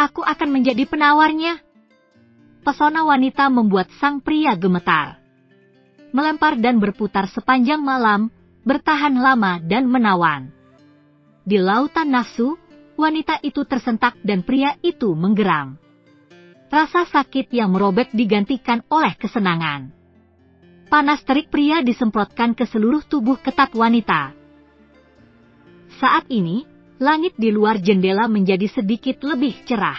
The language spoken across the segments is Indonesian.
Aku akan menjadi penawarnya. Pesona wanita membuat sang pria gemetar. Melempar dan berputar sepanjang malam, bertahan lama dan menawan. Di lautan nafsu, wanita itu tersentak dan pria itu menggeram. Rasa sakit yang merobek digantikan oleh kesenangan. Panas terik pria disemprotkan ke seluruh tubuh ketat wanita. Saat ini, langit di luar jendela menjadi sedikit lebih cerah.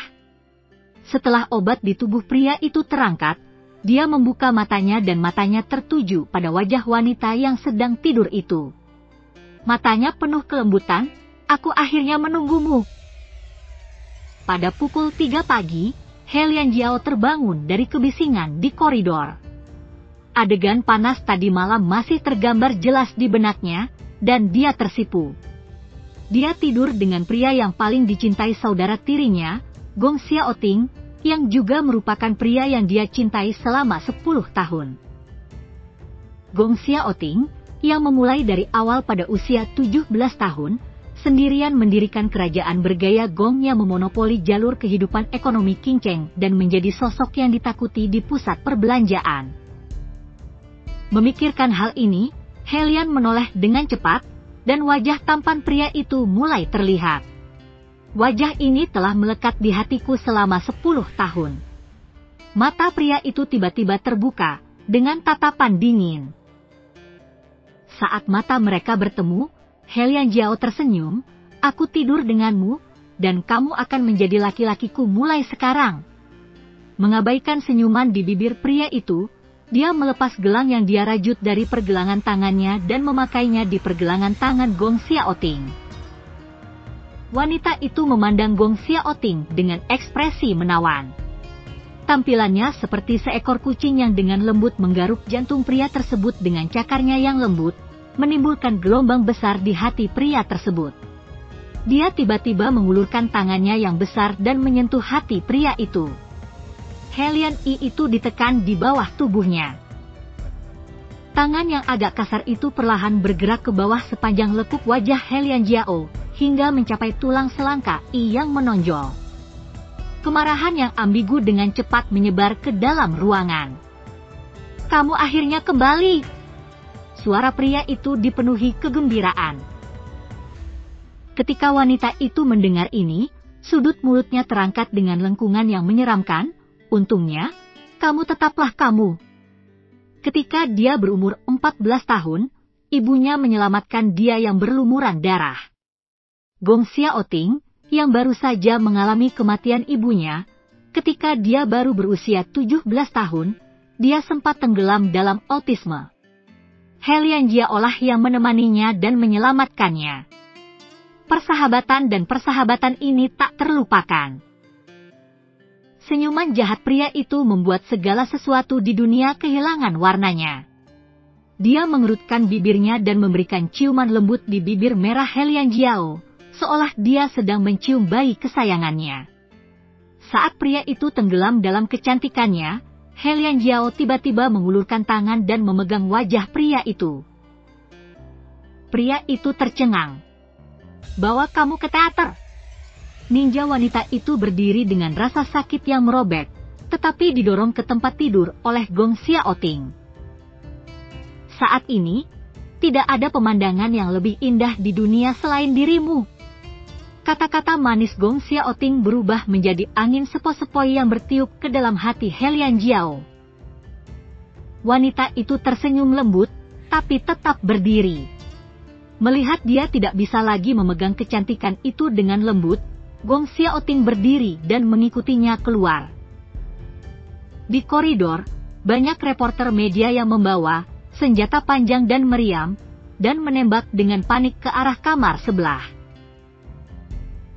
Setelah obat di tubuh pria itu terangkat, dia membuka matanya dan matanya tertuju pada wajah wanita yang sedang tidur itu. Matanya penuh kelembutan, "Aku akhirnya menunggumu." Pada pukul 3 pagi, He Lianjiao terbangun dari kebisingan di koridor. Adegan panas tadi malam masih tergambar jelas di benaknya, dan dia tersipu. Dia tidur dengan pria yang paling dicintai saudara tirinya, Gong Xiaoting, yang juga merupakan pria yang dia cintai selama 10 tahun. Gong Xiaoting, yang memulai dari awal pada usia 17 tahun, sendirian mendirikan kerajaan bergaya Gong yang memonopoli jalur kehidupan ekonomi Qingcheng dan menjadi sosok yang ditakuti di pusat perbelanjaan. Memikirkan hal ini, He Lian menoleh dengan cepat, dan wajah tampan pria itu mulai terlihat. Wajah ini telah melekat di hatiku selama 10 tahun. Mata pria itu tiba-tiba terbuka, dengan tatapan dingin. Saat mata mereka bertemu, He Lianjiao tersenyum, "Aku tidur denganmu, dan kamu akan menjadi laki-lakiku mulai sekarang." Mengabaikan senyuman di bibir pria itu, dia melepas gelang yang dia rajut dari pergelangan tangannya dan memakainya di pergelangan tangan Gong Xiaoting. Wanita itu memandang Gong Xiaoting dengan ekspresi menawan. Tampilannya seperti seekor kucing yang dengan lembut menggaruk jantung pria tersebut dengan cakarnya yang lembut, menimbulkan gelombang besar di hati pria tersebut. Dia tiba-tiba mengulurkan tangannya yang besar dan menyentuh hati pria itu. He Lian itu ditekan di bawah tubuhnya. Tangan yang agak kasar itu perlahan bergerak ke bawah sepanjang lekuk wajah He Lianjiao, hingga mencapai tulang selangka yang menonjol. Kemarahan yang ambigu dengan cepat menyebar ke dalam ruangan. "Kamu akhirnya kembali!" Suara pria itu dipenuhi kegembiraan. Ketika wanita itu mendengar ini, sudut mulutnya terangkat dengan lengkungan yang menyeramkan. "Untungnya, kamu tetaplah kamu." Ketika dia berumur 14 tahun, ibunya menyelamatkan dia yang berlumuran darah. Gong Xiaoting, yang baru saja mengalami kematian ibunya, ketika dia baru berusia 17 tahun, dia sempat tenggelam dalam autisme. He Lianjiao lah yang menemaninya dan menyelamatkannya. Persahabatan ini tak terlupakan. Senyuman jahat pria itu membuat segala sesuatu di dunia kehilangan warnanya. Dia mengerutkan bibirnya dan memberikan ciuman lembut di bibir merah He Lianjiao, seolah dia sedang mencium bayi kesayangannya. Saat pria itu tenggelam dalam kecantikannya, He Lianjiao tiba-tiba mengulurkan tangan dan memegang wajah pria itu. Pria itu tercengang. "Bawa kamu ke teater." Ninja wanita itu berdiri dengan rasa sakit yang merobek, tetapi didorong ke tempat tidur oleh Gong Xiaoting. "Saat ini, tidak ada pemandangan yang lebih indah di dunia selain dirimu." Kata-kata manis Gong Xiaoting berubah menjadi angin sepoi-sepoi yang bertiup ke dalam hati He Lianjiao. Wanita itu tersenyum lembut, tapi tetap berdiri. Melihat dia tidak bisa lagi memegang kecantikan itu dengan lembut, Gong Xiaoting berdiri dan mengikutinya keluar. Di koridor, banyak reporter media yang membawa senjata panjang dan meriam, dan menembak dengan panik ke arah kamar sebelah.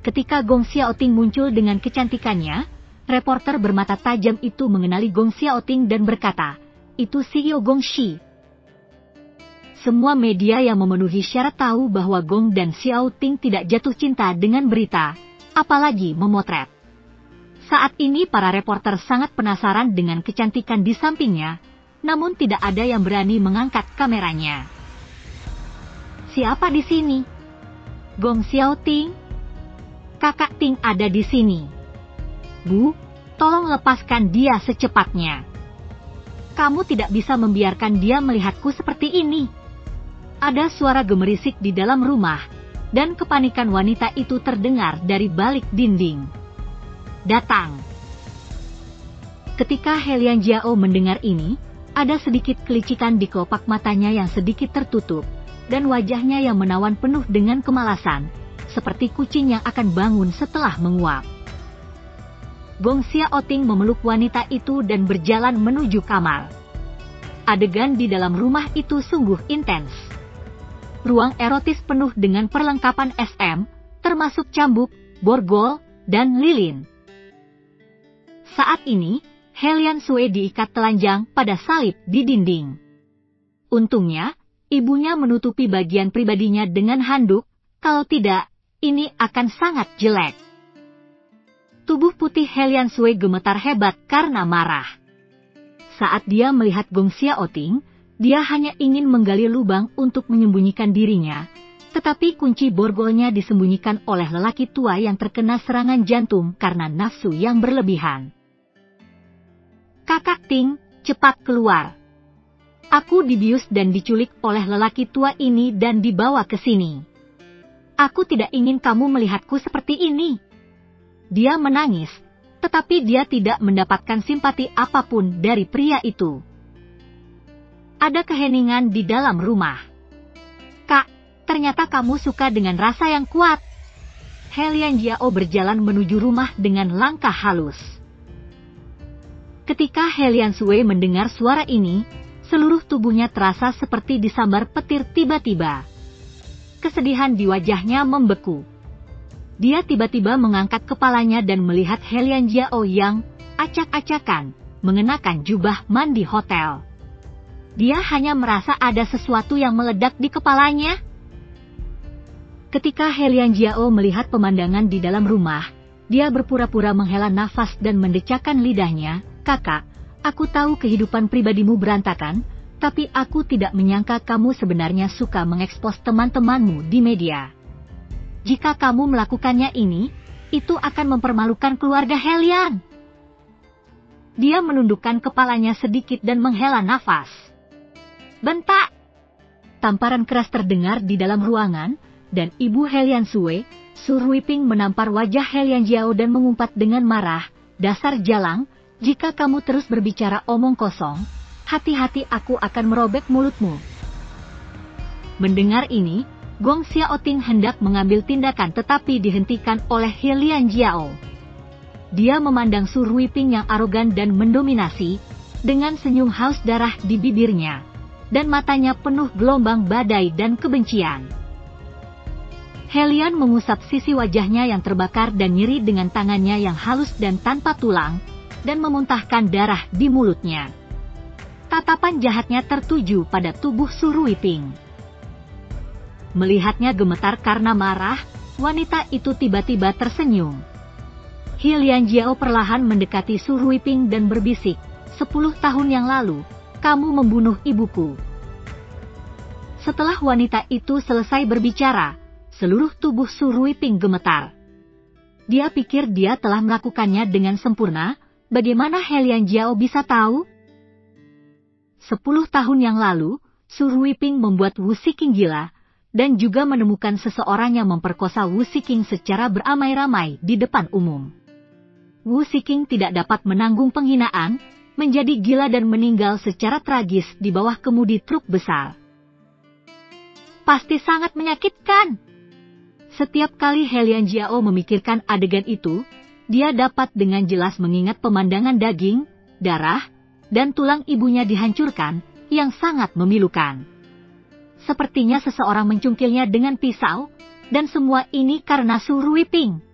Ketika Gong Xiaoting muncul dengan kecantikannya, reporter bermata tajam itu mengenali Gong Xiaoting dan berkata, "Itu CEO Gong Shi." Semua media yang memenuhi syarat tahu bahwa Gong dan Xiaoting tidak jatuh cinta dengan berita, apalagi memotret. Saat ini para reporter sangat penasaran dengan kecantikan di sampingnya, namun tidak ada yang berani mengangkat kameranya. "Siapa di sini?" "Gong Xiaoting." "Kakak Ting ada di sini." Bu, tolong lepaskan dia secepatnya. Kamu tidak bisa membiarkan dia melihatku seperti ini. Ada suara gemerisik di dalam rumah, dan kepanikan wanita itu terdengar dari balik dinding. Datang. Ketika Helian Jiao mendengar ini, ada sedikit kelicikan di kelopak matanya yang sedikit tertutup, dan wajahnya yang menawan penuh dengan kemalasan, seperti kucing yang akan bangun setelah menguap. Gong Xiaoting memeluk wanita itu dan berjalan menuju kamar. Adegan di dalam rumah itu sungguh intens. Ruang erotis penuh dengan perlengkapan SM, termasuk cambuk, borgol, dan lilin. Saat ini, Helian Sui diikat telanjang pada salib di dinding. Untungnya, ibunya menutupi bagian pribadinya dengan handuk, kalau tidak, ini akan sangat jelek. Tubuh putih Helian Sui gemetar hebat karena marah. Saat dia melihat Gong Xiaoting, dia hanya ingin menggali lubang untuk menyembunyikan dirinya, tetapi kunci borgolnya disembunyikan oleh lelaki tua yang terkena serangan jantung karena nafsu yang berlebihan. Kakak Ting, cepat keluar. Aku dibius dan diculik oleh lelaki tua ini dan dibawa ke sini. Aku tidak ingin kamu melihatku seperti ini. Dia menangis, tetapi dia tidak mendapatkan simpati apapun dari pria itu. Ada keheningan di dalam rumah. Kak, ternyata kamu suka dengan rasa yang kuat. Helian Jiao berjalan menuju rumah dengan langkah halus. Ketika Helian Sui mendengar suara ini, seluruh tubuhnya terasa seperti disambar petir tiba-tiba. Kesedihan di wajahnya membeku. Dia tiba-tiba mengangkat kepalanya dan melihat Helian Jiao yang acak-acakan, mengenakan jubah mandi hotel. Dia hanya merasa ada sesuatu yang meledak di kepalanya. Ketika Helian Jiao melihat pemandangan di dalam rumah, dia berpura-pura menghela nafas dan mendecakkan lidahnya. Kakak, aku tahu kehidupan pribadimu berantakan, tapi aku tidak menyangka kamu sebenarnya suka mengekspos teman-temanmu di media. Jika kamu melakukannya ini, itu akan mempermalukan keluarga Helian. Dia menundukkan kepalanya sedikit dan menghela nafas. Bentak! Tamparan keras terdengar di dalam ruangan, dan ibu Helian Sui, Su Ruiping menampar wajah Helian Jiao dan mengumpat dengan marah, dasar jalang, jika kamu terus berbicara omong kosong, hati-hati aku akan merobek mulutmu. Mendengar ini, Gong Xiaoting hendak mengambil tindakan tetapi dihentikan oleh Helian Jiao. Dia memandang Su Ruiping yang arogan dan mendominasi, dengan senyum haus darah di bibirnya, dan matanya penuh gelombang badai dan kebencian. Helian mengusap sisi wajahnya yang terbakar dan nyeri dengan tangannya yang halus dan tanpa tulang, dan memuntahkan darah di mulutnya. Tatapan jahatnya tertuju pada tubuh Su Ruiping. Melihatnya gemetar karena marah, wanita itu tiba-tiba tersenyum. Helian Jiao perlahan mendekati Su Ruiping dan berbisik, 10 tahun yang lalu, kamu membunuh ibuku. Setelah wanita itu selesai berbicara, seluruh tubuh Su Ruiping gemetar. Dia pikir dia telah melakukannya dengan sempurna, bagaimana Helian Jiao bisa tahu? 10 tahun yang lalu, Su Ruiping membuat Wu Siking gila, dan juga menemukan seseorang yang memperkosa Wu Siking secara beramai-ramai di depan umum. Wu Siking tidak dapat menanggung penghinaan, menjadi gila dan meninggal secara tragis di bawah kemudi truk besar. Pasti sangat menyakitkan. Setiap kali Helian Jiao memikirkan adegan itu, dia dapat dengan jelas mengingat pemandangan daging, darah, dan tulang ibunya dihancurkan, yang sangat memilukan. Sepertinya seseorang mencungkilnya dengan pisau, dan semua ini karena Su Ruiping.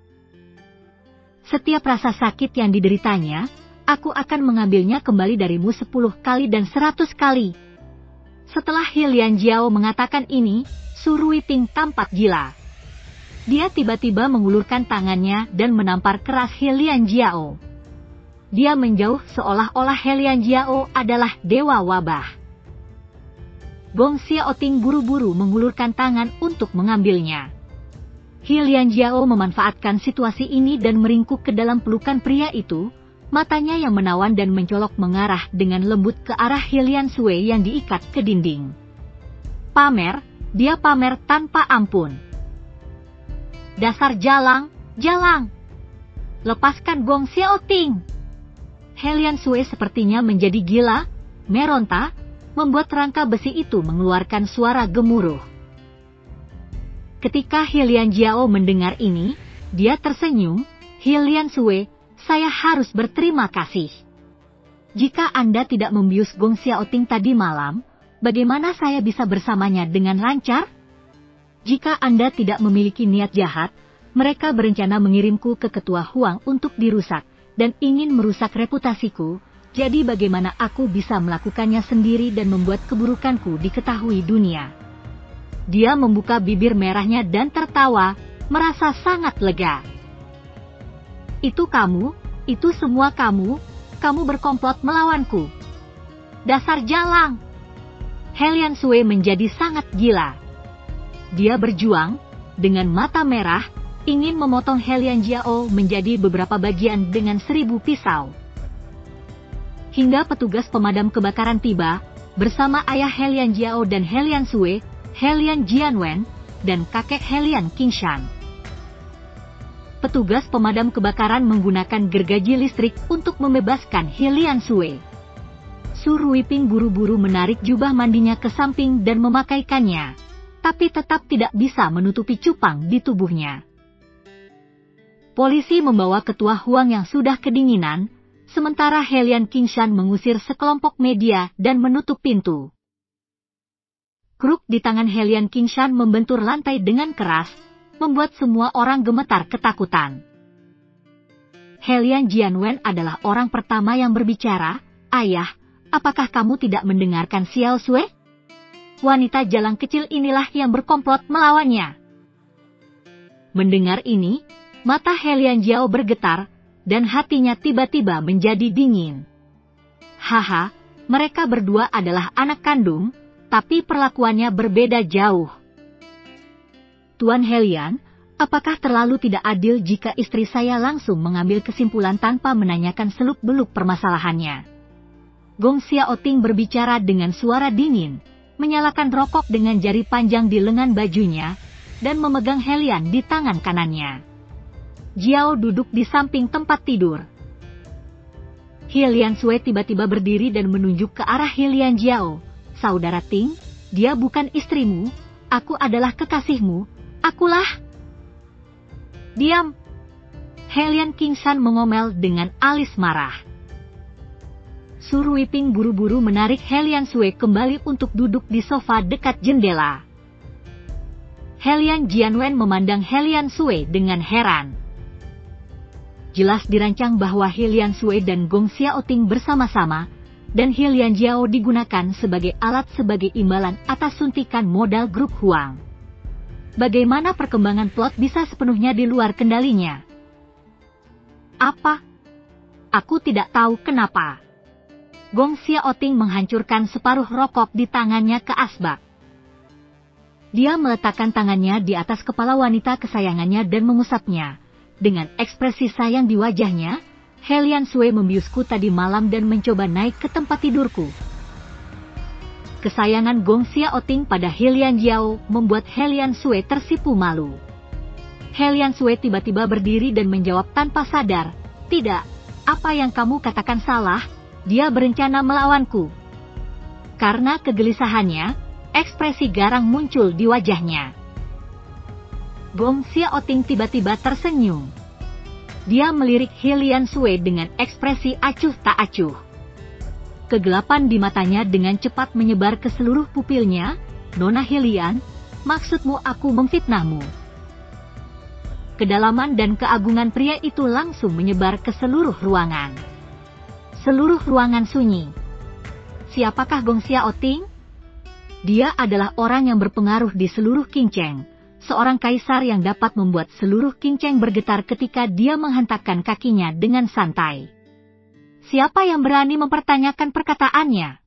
Setiap rasa sakit yang dideritanya, aku akan mengambilnya kembali darimu 10 kali dan 100 kali. Setelah Helian Jiao mengatakan ini, Su Ruiping tampak gila. Dia tiba-tiba mengulurkan tangannya dan menampar keras Helian Jiao. Dia menjauh seolah-olah Helian Jiao adalah dewa wabah. Gong Xiaoting buru-buru mengulurkan tangan untuk mengambilnya. He Lianjiao memanfaatkan situasi ini dan meringkuk ke dalam pelukan pria itu, matanya yang menawan dan mencolok mengarah dengan lembut ke arah He Liansui yang diikat ke dinding. Pamer, dia pamer tanpa ampun. Dasar jalang, jalang. Lepaskan Gong Xiaoting. He Liansui sepertinya menjadi gila, meronta, membuat rangka besi itu mengeluarkan suara gemuruh. Ketika He Lianjiao mendengar ini, dia tersenyum. He Liansui, saya harus berterima kasih. Jika Anda tidak membius Gong Xiaoting tadi malam, bagaimana saya bisa bersamanya dengan lancar? Jika Anda tidak memiliki niat jahat, mereka berencana mengirimku ke Ketua Huang untuk dirusak, dan ingin merusak reputasiku, jadi bagaimana aku bisa melakukannya sendiri dan membuat keburukanku diketahui dunia? Dia membuka bibir merahnya dan tertawa, merasa sangat lega. Itu kamu, itu semua kamu berkomplot melawanku. Dasar jalang. He Liansui menjadi sangat gila. Dia berjuang, dengan mata merah, ingin memotong He Lianjiao menjadi beberapa bagian dengan 1000 pisau. Hingga petugas pemadam kebakaran tiba, bersama ayah He Lianjiao dan He Liansui, He Lian Jianwen, dan kakek He Lian Qingshan. Petugas pemadam kebakaran menggunakan gergaji listrik untuk membebaskan He Liansui. Su Ruiping buru-buru menarik jubah mandinya ke samping dan memakaikannya, tapi tetap tidak bisa menutupi cupang di tubuhnya. Polisi membawa Ketua Huang yang sudah kedinginan, sementara He Lian Qingshan mengusir sekelompok media dan menutup pintu. Kruk di tangan He Lian Qingshan membentur lantai dengan keras, membuat semua orang gemetar ketakutan. He Lian Jianwen adalah orang pertama yang berbicara. Ayah, apakah kamu tidak mendengarkan Xiao Sui? Wanita jalang kecil inilah yang berkomplot melawannya. Mendengar ini, mata He Lianjiao bergetar, dan hatinya tiba-tiba menjadi dingin. Haha, mereka berdua adalah anak kandung, tapi perlakuannya berbeda jauh. Tuan He Lian, apakah terlalu tidak adil jika istri saya langsung mengambil kesimpulan tanpa menanyakan seluk-beluk permasalahannya? Gong Xiaoting berbicara dengan suara dingin, menyalakan rokok dengan jari panjang di lengan bajunya, dan memegang He Lian di tangan kanannya. Jiao duduk di samping tempat tidur. He Liansui tiba-tiba berdiri dan menunjuk ke arah He Lianjiao. Saudara Ting, dia bukan istrimu, aku adalah kekasihmu, akulah. Diam. He Lian Qingshan mengomel dengan alis marah. Su Ruiping buru-buru menarik He Liansui kembali untuk duduk di sofa dekat jendela. He Lian Jianwen memandang He Liansui dengan heran. Jelas dirancang bahwa He Liansui dan Gong Xiaoting bersama-sama, dan He Lianjiao digunakan sebagai alat sebagai imbalan atas suntikan modal grup Huang. Bagaimana perkembangan plot bisa sepenuhnya di luar kendalinya? Apa? Aku tidak tahu kenapa. Gong Xiaoting menghancurkan separuh rokok di tangannya ke asbak. Dia meletakkan tangannya di atas kepala wanita kesayangannya dan mengusapnya. Dengan ekspresi sayang di wajahnya, He Liansui membiusku tadi malam dan mencoba naik ke tempat tidurku. Kesayangan Gong Xiaoting pada He Lianjiao membuat He Liansui tersipu malu. He Liansui tiba-tiba berdiri dan menjawab tanpa sadar, "Tidak, apa yang kamu katakan salah, dia berencana melawanku." Karena kegelisahannya, ekspresi garang muncul di wajahnya. Gong Xiaoting tiba-tiba tersenyum. Dia melirik He Liansui dengan ekspresi acuh tak acuh. Kegelapan di matanya dengan cepat menyebar ke seluruh pupilnya. "Nona He Lian, maksudmu aku memfitnahmu?" Kedalaman dan keagungan pria itu langsung menyebar ke seluruh ruangan. Seluruh ruangan sunyi. Siapakah Gong Xiaoting? Dia adalah orang yang berpengaruh di seluruh Qingcheng. Seorang kaisar yang dapat membuat seluruh Qingcheng bergetar ketika dia menghentakkan kakinya dengan santai. Siapa yang berani mempertanyakan perkataannya?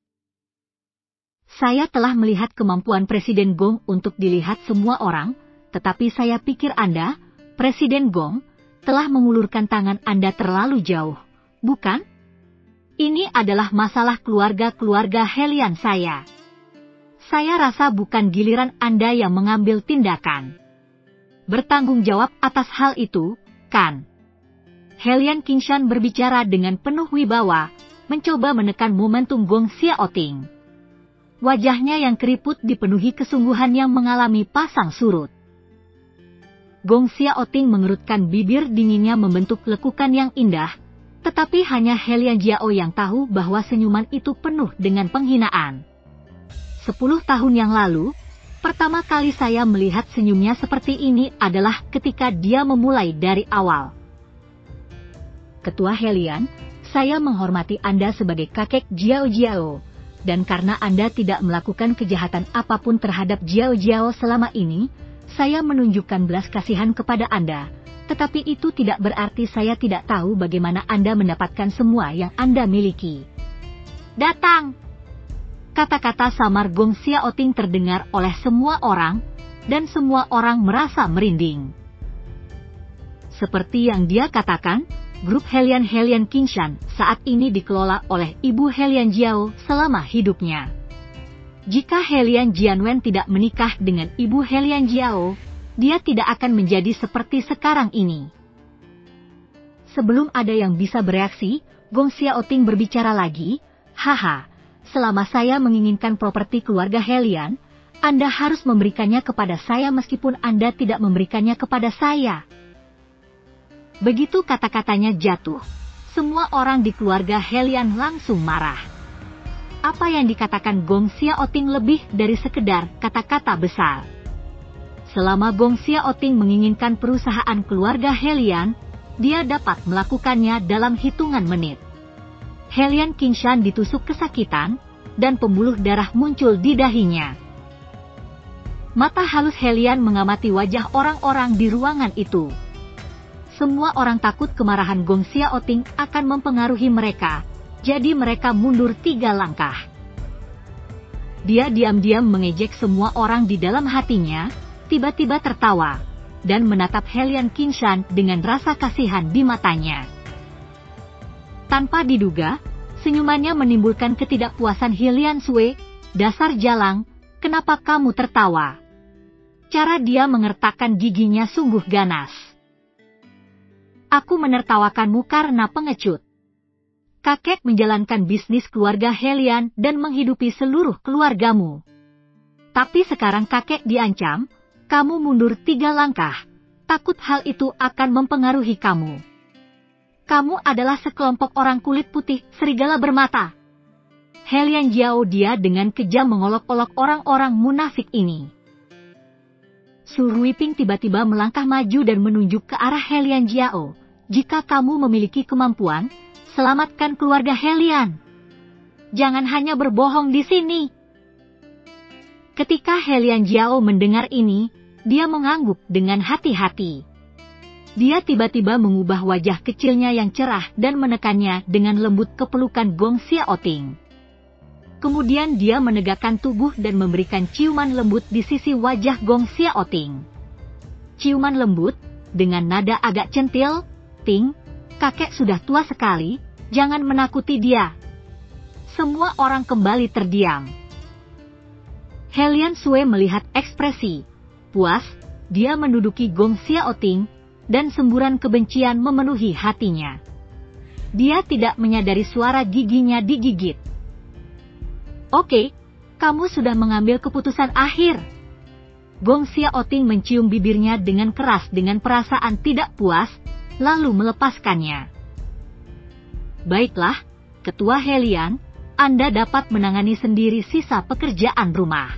Saya telah melihat kemampuan Presiden Gong untuk dilihat semua orang, tetapi saya pikir Anda, Presiden Gong, telah mengulurkan tangan Anda terlalu jauh, bukan? Ini adalah masalah keluarga-keluarga Helian saya. Saya rasa bukan giliran Anda yang mengambil tindakan. Bertanggung jawab atas hal itu, kan? Helian Qingshan berbicara dengan penuh wibawa, mencoba menekan momentum Gong Xiaoting. Wajahnya yang keriput dipenuhi kesungguhan yang mengalami pasang surut. Gong Xiaoting mengerutkan bibir dinginnya membentuk lekukan yang indah, tetapi hanya Helian Jiao yang tahu bahwa senyuman itu penuh dengan penghinaan. 10 tahun yang lalu, pertama kali saya melihat senyumnya seperti ini adalah ketika dia memulai dari awal. Ketua Helian, saya menghormati Anda sebagai kakek Jiao Jiao, dan karena Anda tidak melakukan kejahatan apapun terhadap Jiao Jiao selama ini, saya menunjukkan belas kasihan kepada Anda, tetapi itu tidak berarti saya tidak tahu bagaimana Anda mendapatkan semua yang Anda miliki. Datang! Kata-kata samar Gong Xiaoting terdengar oleh semua orang, dan semua orang merasa merinding. Seperti yang dia katakan, grup Helian Qingshan saat ini dikelola oleh Ibu Helian Jiao selama hidupnya. Jika Helian Jianwen tidak menikah dengan Ibu Helian Jiao, dia tidak akan menjadi seperti sekarang ini. Sebelum ada yang bisa bereaksi, Gong Xiaoting berbicara lagi, haha, selama saya menginginkan properti keluarga Helian, Anda harus memberikannya kepada saya meskipun Anda tidak memberikannya kepada saya. Begitu kata-katanya jatuh, semua orang di keluarga Helian langsung marah. Apa yang dikatakan Gong Xiaoting lebih dari sekedar kata-kata besar. Selama Gong Xiaoting menginginkan perusahaan keluarga Helian, dia dapat melakukannya dalam hitungan menit. Helian Qingshan ditusuk kesakitan, dan pembuluh darah muncul di dahinya. Mata halus Helian mengamati wajah orang-orang di ruangan itu. Semua orang takut kemarahan Gong Xiaoting akan mempengaruhi mereka, jadi mereka mundur 3 langkah. Dia diam-diam mengejek semua orang di dalam hatinya, tiba-tiba tertawa, dan menatap Helian Qingshan dengan rasa kasihan di matanya. Tanpa diduga, senyumannya menimbulkan ketidakpuasan Helian Sui, dasar jalang, kenapa kamu tertawa? Cara dia mengertakkan giginya sungguh ganas. Aku menertawakanmu karena pengecut. Kakek menjalankan bisnis keluarga Helian dan menghidupi seluruh keluargamu. Tapi sekarang kakek diancam, kamu mundur 3 langkah, takut hal itu akan mempengaruhi kamu. Kamu adalah sekelompok orang kulit putih, serigala bermata. Helian Jiao dia dengan kejam mengolok-olok orang-orang munafik ini. Su Ruiping tiba-tiba melangkah maju dan menunjuk ke arah Helian Jiao. Jika kamu memiliki kemampuan, selamatkan keluarga Helian. Jangan hanya berbohong di sini. Ketika Helian Jiao mendengar ini, dia mengangguk dengan hati-hati. Dia tiba-tiba mengubah wajah kecilnya yang cerah dan menekannya dengan lembut ke pelukan Gong Xiaoting. Kemudian dia menegakkan tubuh dan memberikan ciuman lembut di sisi wajah Gong Xiaoting. Ciuman lembut, dengan nada agak centil, Ting, kakek sudah tua sekali, jangan menakuti dia. Semua orang kembali terdiam. Helian Sui melihat ekspresi puas, dia menduduki Gong Xiaoting, dan semburan kebencian memenuhi hatinya. Dia tidak menyadari suara giginya digigit. Oke, kamu sudah mengambil keputusan akhir. Gong Xiaoting mencium bibirnya dengan keras dengan perasaan tidak puas, lalu melepaskannya. Baiklah, Ketua Helian, Anda dapat menangani sendiri sisa pekerjaan rumah.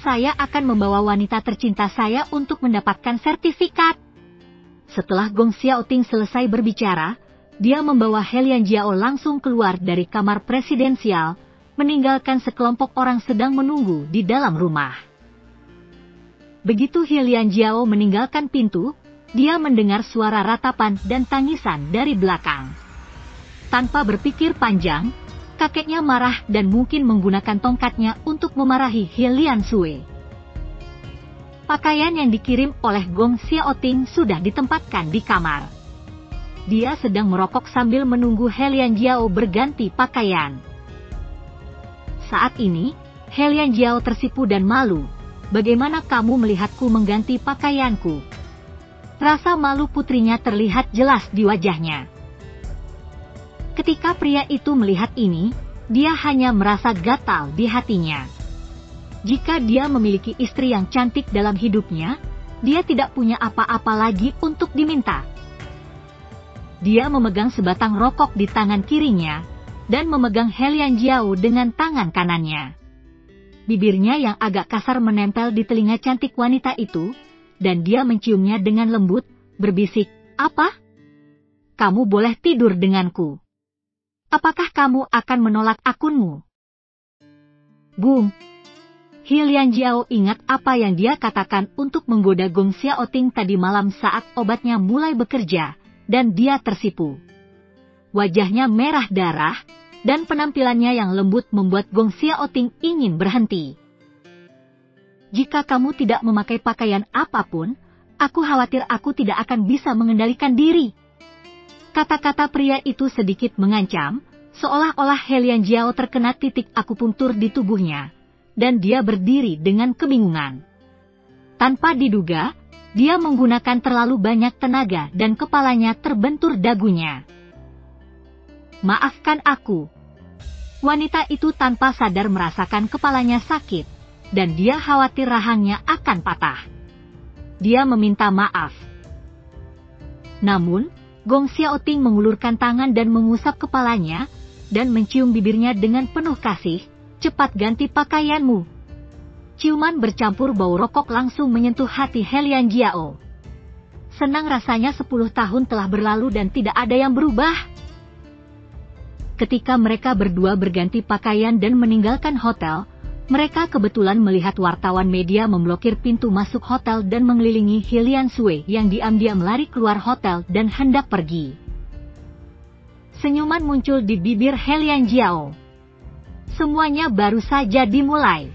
Saya akan membawa wanita tercinta saya untuk mendapatkan sertifikat. Setelah Gong Xiaoting selesai berbicara, dia membawa Helian Jiao langsung keluar dari kamar presidensial, meninggalkan sekelompok orang sedang menunggu di dalam rumah. Begitu Helian Jiao meninggalkan pintu, dia mendengar suara ratapan dan tangisan dari belakang. Tanpa berpikir panjang, kakeknya marah dan mungkin menggunakan tongkatnya untuk memarahi Helian Sui. Pakaian yang dikirim oleh Gong Xiaoting sudah ditempatkan di kamar. Dia sedang merokok sambil menunggu He Lianjiao berganti pakaian. Saat ini, He Lianjiao tersipu dan malu. Bagaimana kamu melihatku mengganti pakaianku? Rasa malu putrinya terlihat jelas di wajahnya. Ketika pria itu melihat ini, dia hanya merasa gatal di hatinya. Jika dia memiliki istri yang cantik dalam hidupnya, dia tidak punya apa-apa lagi untuk diminta. Dia memegang sebatang rokok di tangan kirinya, dan memegang He Lianjiao dengan tangan kanannya. Bibirnya yang agak kasar menempel di telinga cantik wanita itu, dan dia menciumnya dengan lembut, berbisik, "Apa? Kamu boleh tidur denganku. Apakah kamu akan menolak akunmu?" Bung! He Lianjiao ingat apa yang dia katakan untuk menggoda Gong Xiaoting tadi malam saat obatnya mulai bekerja, dan dia tersipu. Wajahnya merah darah, dan penampilannya yang lembut membuat Gong Xiaoting ingin berhenti. "Jika kamu tidak memakai pakaian apapun, aku khawatir aku tidak akan bisa mengendalikan diri." Kata-kata pria itu sedikit mengancam, seolah-olah He Lianjiao terkena titik akupunktur di tubuhnya, dan dia berdiri dengan kebingungan. Tanpa diduga, dia menggunakan terlalu banyak tenaga dan kepalanya terbentur dagunya. "Maafkan aku." Wanita itu tanpa sadar merasakan kepalanya sakit, dan dia khawatir rahangnya akan patah. Dia meminta maaf. Namun, Gong Xiaoting mengulurkan tangan dan mengusap kepalanya, dan mencium bibirnya dengan penuh kasih. "Cepat ganti pakaianmu." Ciuman bercampur bau rokok langsung menyentuh hati He Lianjiao. Senang rasanya 10 tahun telah berlalu dan tidak ada yang berubah. Ketika mereka berdua berganti pakaian dan meninggalkan hotel, mereka kebetulan melihat wartawan media memblokir pintu masuk hotel dan mengelilingi He Lianshui yang diam-diam lari keluar hotel dan hendak pergi. Senyuman muncul di bibir He Lianjiao. Semuanya baru saja dimulai.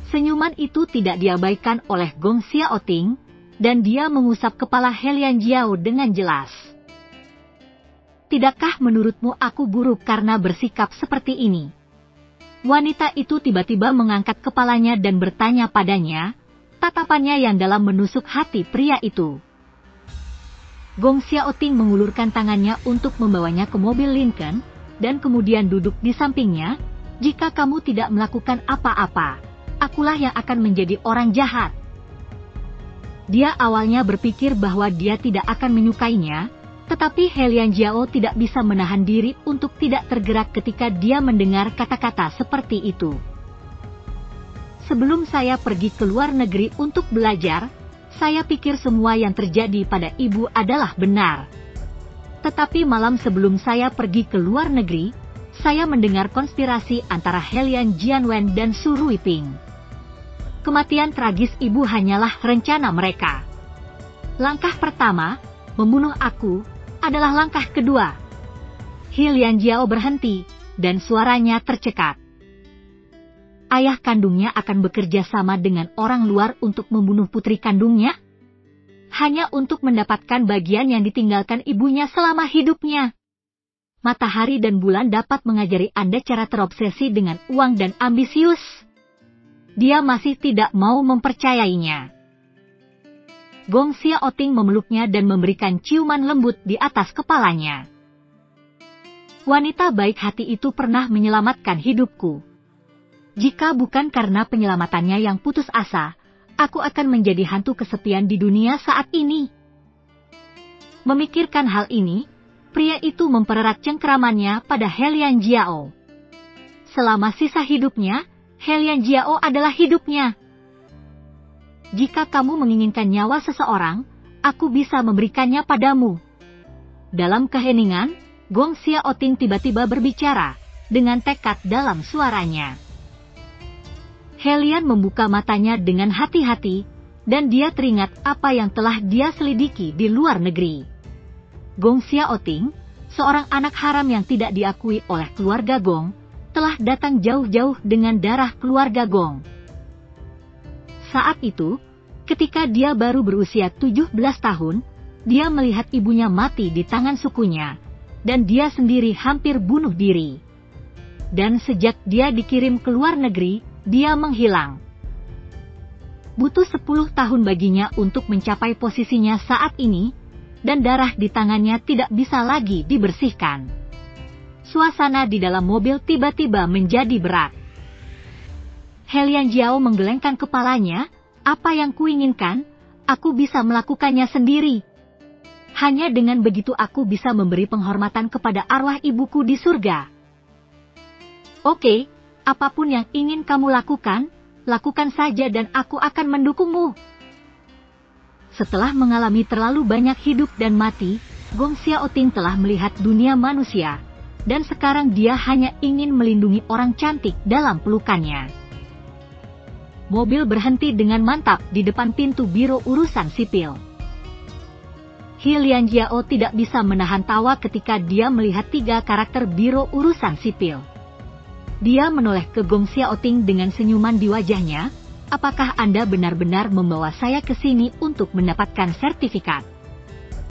Senyuman itu tidak diabaikan oleh Gong Xiaoting, dan dia mengusap kepala He Lianjiao dengan jelas. "Tidakkah menurutmu aku buruk karena bersikap seperti ini?" Wanita itu tiba-tiba mengangkat kepalanya dan bertanya padanya, tatapannya yang dalam menusuk hati pria itu. Gong Xiaoting mengulurkan tangannya untuk membawanya ke mobil Lincoln, dan kemudian duduk di sampingnya. "Jika kamu tidak melakukan apa-apa, akulah yang akan menjadi orang jahat." Dia awalnya berpikir bahwa dia tidak akan menyukainya, tetapi He Lianjiao tidak bisa menahan diri untuk tidak tergerak ketika dia mendengar kata-kata seperti itu. "Sebelum saya pergi ke luar negeri untuk belajar, saya pikir semua yang terjadi pada ibu adalah benar. Tetapi malam sebelum saya pergi ke luar negeri, saya mendengar konspirasi antara He Lianjianwen dan Su Ruiping. Kematian tragis ibu hanyalah rencana mereka. Langkah pertama, membunuh aku, adalah langkah kedua." He Lianjiao berhenti, dan suaranya tercekat. Ayah kandungnya akan bekerja sama dengan orang luar untuk membunuh putri kandungnya? Hanya untuk mendapatkan bagian yang ditinggalkan ibunya selama hidupnya. Matahari dan bulan dapat mengajari Anda cara terobsesi dengan uang dan ambisius. Dia masih tidak mau mempercayainya. Gong Xiaoting memeluknya dan memberikan ciuman lembut di atas kepalanya. "Wanita baik hati itu pernah menyelamatkan hidupku. Jika bukan karena penyelamatannya yang putus asa, aku akan menjadi hantu kesepian di dunia saat ini." Memikirkan hal ini, pria itu mempererat cengkeramannya pada He Lianjiao. Selama sisa hidupnya, He Lianjiao adalah hidupnya. "Jika kamu menginginkan nyawa seseorang, aku bisa memberikannya padamu." Dalam keheningan, Gong Xiaoting tiba-tiba berbicara, dengan tekad dalam suaranya. He Lian membuka matanya dengan hati-hati, dan dia teringat apa yang telah dia selidiki di luar negeri. Gong Xiaoting, seorang anak haram yang tidak diakui oleh keluarga Gong, telah datang jauh-jauh dengan darah keluarga Gong. Saat itu, Ketika dia baru berusia 17 tahun, dia melihat ibunya mati di tangan sukunya, dan dia sendiri hampir bunuh diri. Dan sejak dia dikirim ke luar negeri, dia menghilang. Butuh 10 tahun baginya untuk mencapai posisinya saat ini, dan darah di tangannya tidak bisa lagi dibersihkan. Suasana di dalam mobil tiba-tiba menjadi berat. He Lianjiao menggelengkan kepalanya. Apa yang kuinginkan, aku bisa melakukannya sendiri. Hanya dengan begitu aku bisa memberi penghormatan kepada arwah ibuku di surga. Oke, apapun yang ingin kamu lakukan, lakukan saja dan aku akan mendukungmu. Setelah mengalami terlalu banyak hidup dan mati, Gong Xiaoting telah melihat dunia manusia, dan sekarang dia hanya ingin melindungi orang cantik dalam pelukannya. Mobil berhenti dengan mantap di depan pintu Biro Urusan Sipil. He Lianjiao tidak bisa menahan tawa ketika dia melihat 3 karakter Biro Urusan Sipil. Dia menoleh ke Gong Xiaoting dengan senyuman di wajahnya. Apakah Anda benar-benar membawa saya ke sini untuk mendapatkan sertifikat?